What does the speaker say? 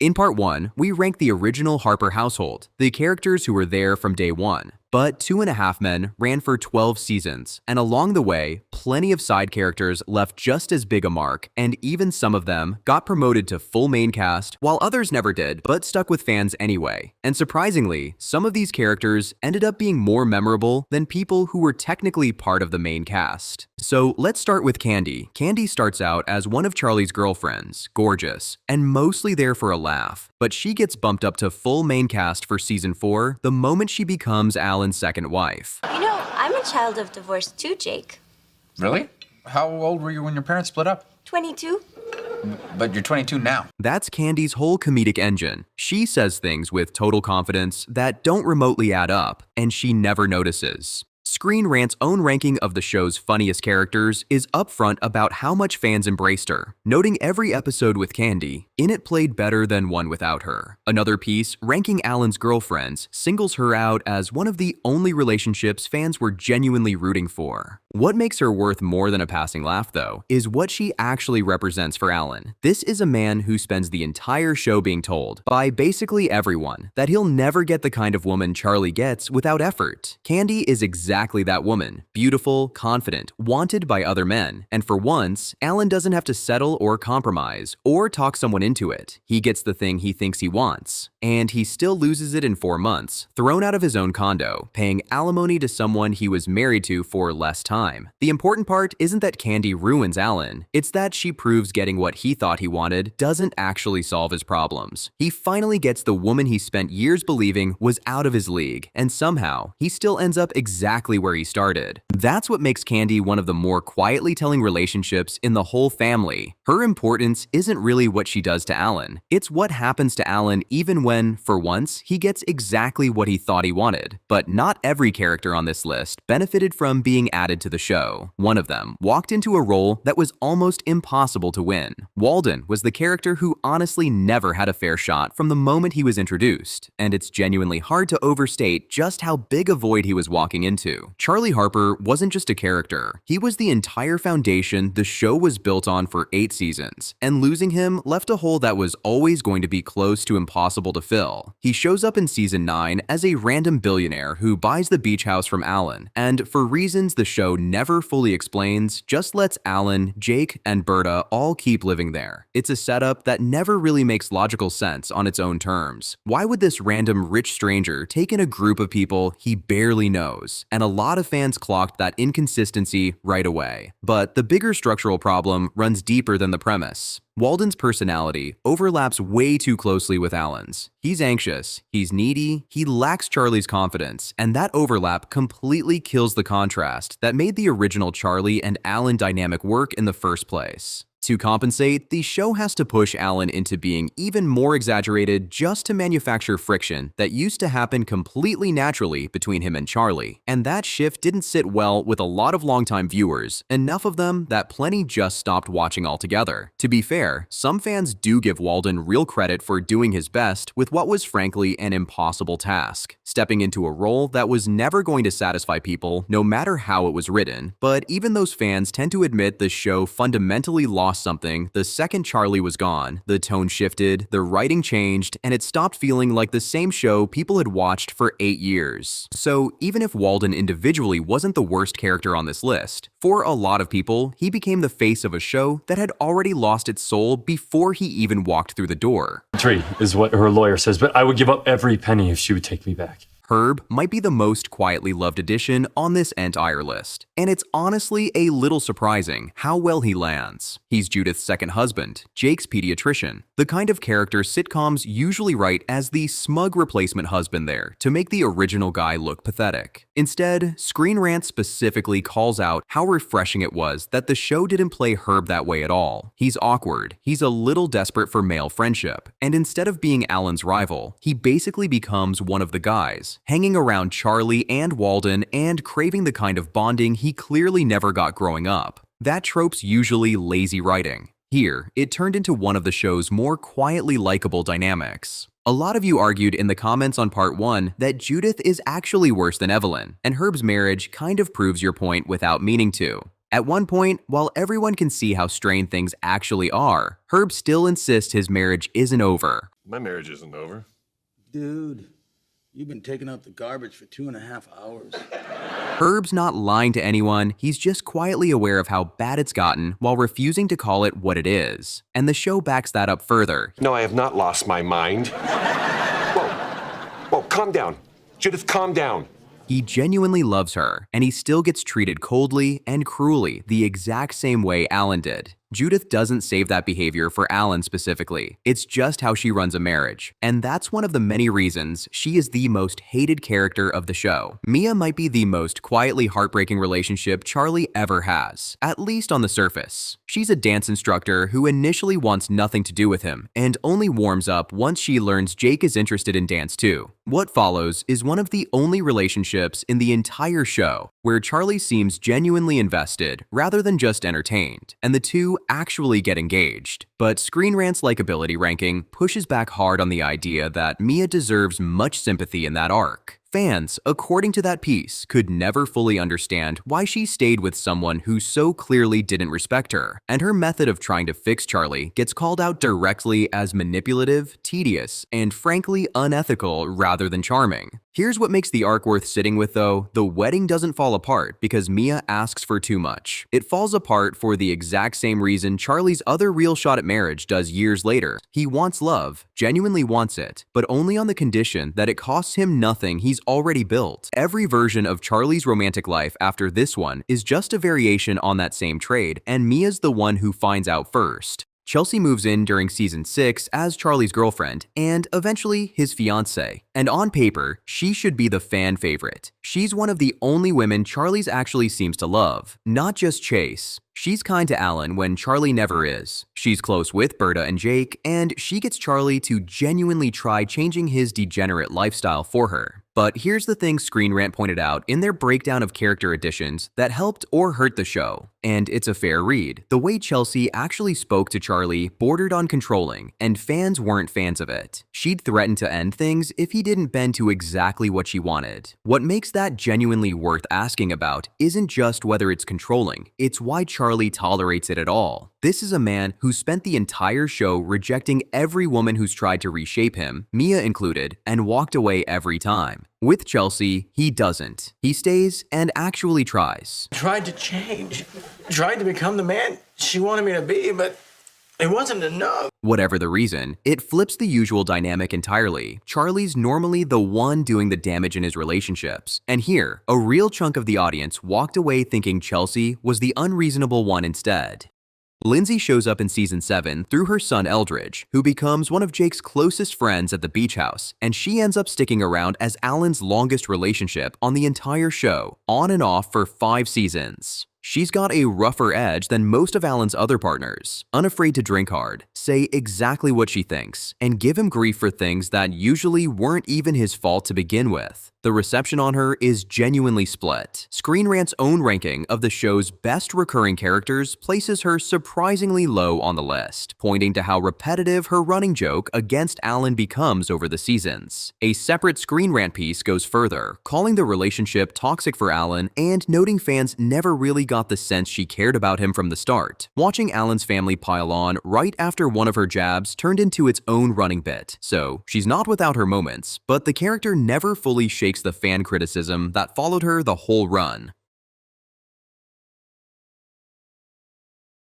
In part 1, we rank the original Harper household, the characters who were there from day one. But 2.5 Men ran for 12 seasons, and along the way, plenty of side characters left just as big a mark, and even some of them got promoted to full main cast, while others never did, but stuck with fans anyway. And surprisingly, some of these characters ended up being more memorable than people who were technically part of the main cast. So let's start with Kandi. Kandi starts out as one of Charlie's girlfriends, gorgeous, and mostly there for a laugh. But she gets bumped up to full main cast for season 4 the moment she becomes Alan's second wife. You know, I'm a child of divorce too, Jake. Really? How old were you when your parents split up? 22. But you're 22 now. That's Kandi's whole comedic engine. She says things with total confidence that don't remotely add up, and she never notices. Screen Rant's own ranking of the show's funniest characters is upfront about how much fans embraced her, noting every episode with Kandi in it played better than one without her. Another piece, ranking Alan's girlfriends, singles her out as one of the only relationships fans were genuinely rooting for. What makes her worth more than a passing laugh, though, is what she actually represents for Alan. This is a man who spends the entire show being told, by basically everyone, that he'll never get the kind of woman Charlie gets without effort. Kandi is exactly that woman, beautiful, confident, wanted by other men, and for once, Alan doesn't have to settle or compromise, or talk someone into it. He gets the thing he thinks he wants, and he still loses it in 4 months, thrown out of his own condo, paying alimony to someone he was married to for less time. The important part isn't that Kandi ruins Alan, it's that she proves getting what he thought he wanted doesn't actually solve his problems. He finally gets the woman he spent years believing was out of his league, and somehow, he still ends up exactly where he started. That's what makes Kandi one of the more quietly telling relationships in the whole family. Her importance isn't really what she does to Alan, it's what happens to Alan even when, for once, he gets exactly what he thought he wanted. But not every character on this list benefited from being added to the show. One of them walked into a role that was almost impossible to win. Walden was the character who honestly never had a fair shot from the moment he was introduced, and it's genuinely hard to overstate just how big a void he was walking into. Charlie Harper wasn't just a character, he was the entire foundation the show was built on for 8 seasons, and losing him left a hole that was always going to be close to impossible to fill. He shows up in season 9 as a random billionaire who buys the beach house from Alan, and for reasons the show never fully explains, just lets Alan, Jake, and Berta all keep living there. It's a setup that never really makes logical sense on its own terms. Why would this random rich stranger take in a group of people he barely knows? And a lot of fans clocked that inconsistency right away. But the bigger structural problem runs deeper than the premise. Walden's personality overlaps way too closely with Alan's. He's anxious, he's needy, he lacks Charlie's confidence, and that overlap completely kills the contrast that made the original Charlie and Alan dynamic work in the first place. To compensate, the show has to push Alan into being even more exaggerated just to manufacture friction that used to happen completely naturally between him and Charlie. And that shift didn't sit well with a lot of longtime viewers, enough of them that plenty just stopped watching altogether. To be fair, some fans do give Walden real credit for doing his best with what was frankly an impossible task, stepping into a role that was never going to satisfy people no matter how it was written. But even those fans tend to admit the show fundamentally lost something the second Charlie was gone. The tone shifted, the writing changed, and it stopped feeling like the same show people had watched for 8 years. So even if Walden individually wasn't the worst character on this list, for a lot of people, he became the face of a show that had already lost its soul before he even walked through the door. 3 is what her lawyer says, but I would give up every penny if she would take me back. Herb might be the most quietly loved addition on this entire list, and it's honestly a little surprising how well he lands. He's Judith's second husband, Jake's pediatrician, the kind of character sitcoms usually write as the smug replacement husband there to make the original guy look pathetic. Instead, Screen Rant specifically calls out how refreshing it was that the show didn't play Herb that way at all. He's awkward, he's a little desperate for male friendship, and instead of being Alan's rival, he basically becomes one of the guys, hanging around Charlie and Walden and craving the kind of bonding he clearly never got growing up. That trope's usually lazy writing. Here, it turned into one of the show's more quietly likable dynamics. A lot of you argued in the comments on part 1 that Judith is actually worse than Evelyn, and Herb's marriage kind of proves your point without meaning to. At one point, while everyone can see how strained things actually are, Herb still insists his marriage isn't over. My marriage isn't over. Dude, you've been taking out the garbage for 2.5 hours. Herb's not lying to anyone, he's just quietly aware of how bad it's gotten while refusing to call it what it is. And the show backs that up further. No, I have not lost my mind. Whoa, calm down. Judith, calm down. He genuinely loves her, and he still gets treated coldly and cruelly the exact same way Alan did. Judith doesn't save that behavior for Alan specifically. It's just how she runs a marriage. And that's one of the many reasons she is the most hated character of the show. Mia might be the most quietly heartbreaking relationship Charlie ever has, at least on the surface. She's a dance instructor who initially wants nothing to do with him and only warms up once she learns Jake is interested in dance too. What follows is one of the only relationships in the entire show where Charlie seems genuinely invested rather than just entertained, and the two actually get engaged. But Screen Rant's likability ranking pushes back hard on the idea that Mia deserves much sympathy in that arc. Fans, according to that piece, could never fully understand why she stayed with someone who so clearly didn't respect her, and her method of trying to fix Charlie gets called out directly as manipulative, tedious, and frankly unethical rather than charming. Here's what makes the arc worth sitting with though: the wedding doesn't fall apart because Mia asks for too much. It falls apart for the exact same reason Charlie's other real shot at marriage does years later. He wants love, genuinely wants it, but only on the condition that it costs him nothing he's already built. Every version of Charlie's romantic life after this one is just a variation on that same trade, and Mia's the one who finds out first. Chelsea moves in during season 6 as Charlie's girlfriend and eventually his fiancée. And on paper, she should be the fan favorite. She's one of the only women Charlie's actually seems to love, not just Chase. She's kind to Alan when Charlie never is. She's close with Berta and Jake, and she gets Charlie to genuinely try changing his degenerate lifestyle for her. But here's the thing Screen Rant pointed out in their breakdown of character additions that helped or hurt the show. And it's a fair read. The way Chelsea actually spoke to Charlie bordered on controlling, and fans weren't fans of it. She'd threaten to end things if he didn't bend to exactly what she wanted. What makes that genuinely worth asking about isn't just whether it's controlling, it's why Charlie tolerates it at all. This is a man who spent the entire show rejecting every woman who's tried to reshape him, Mia included, and walked away every time. With Chelsea, he doesn't. He stays and actually tries. Tried to change. Tried to become the man she wanted me to be, but it wasn't enough. Whatever the reason, it flips the usual dynamic entirely. Charlie's normally the one doing the damage in his relationships. And here, a real chunk of the audience walked away thinking Chelsea was the unreasonable one instead. Lyndsey shows up in season 7 through her son Eldridge, who becomes one of Jake's closest friends at the beach house, and she ends up sticking around as Alan's longest relationship on the entire show, on and off for 5 seasons. She's got a rougher edge than most of Alan's other partners, unafraid to drink hard, say exactly what she thinks, and give him grief for things that usually weren't even his fault to begin with. The reception on her is genuinely split. Screen Rant's own ranking of the show's best recurring characters places her surprisingly low on the list, pointing to how repetitive her running joke against Alan becomes over the seasons. A separate Screen Rant piece goes further, calling the relationship toxic for Alan and noting fans never really got the sense she cared about him from the start. Watching Alan's family pile on right after one of her jabs turned into its own running bit. So, she's not without her moments, but the character never fully shakes the fan criticism that followed her the whole run.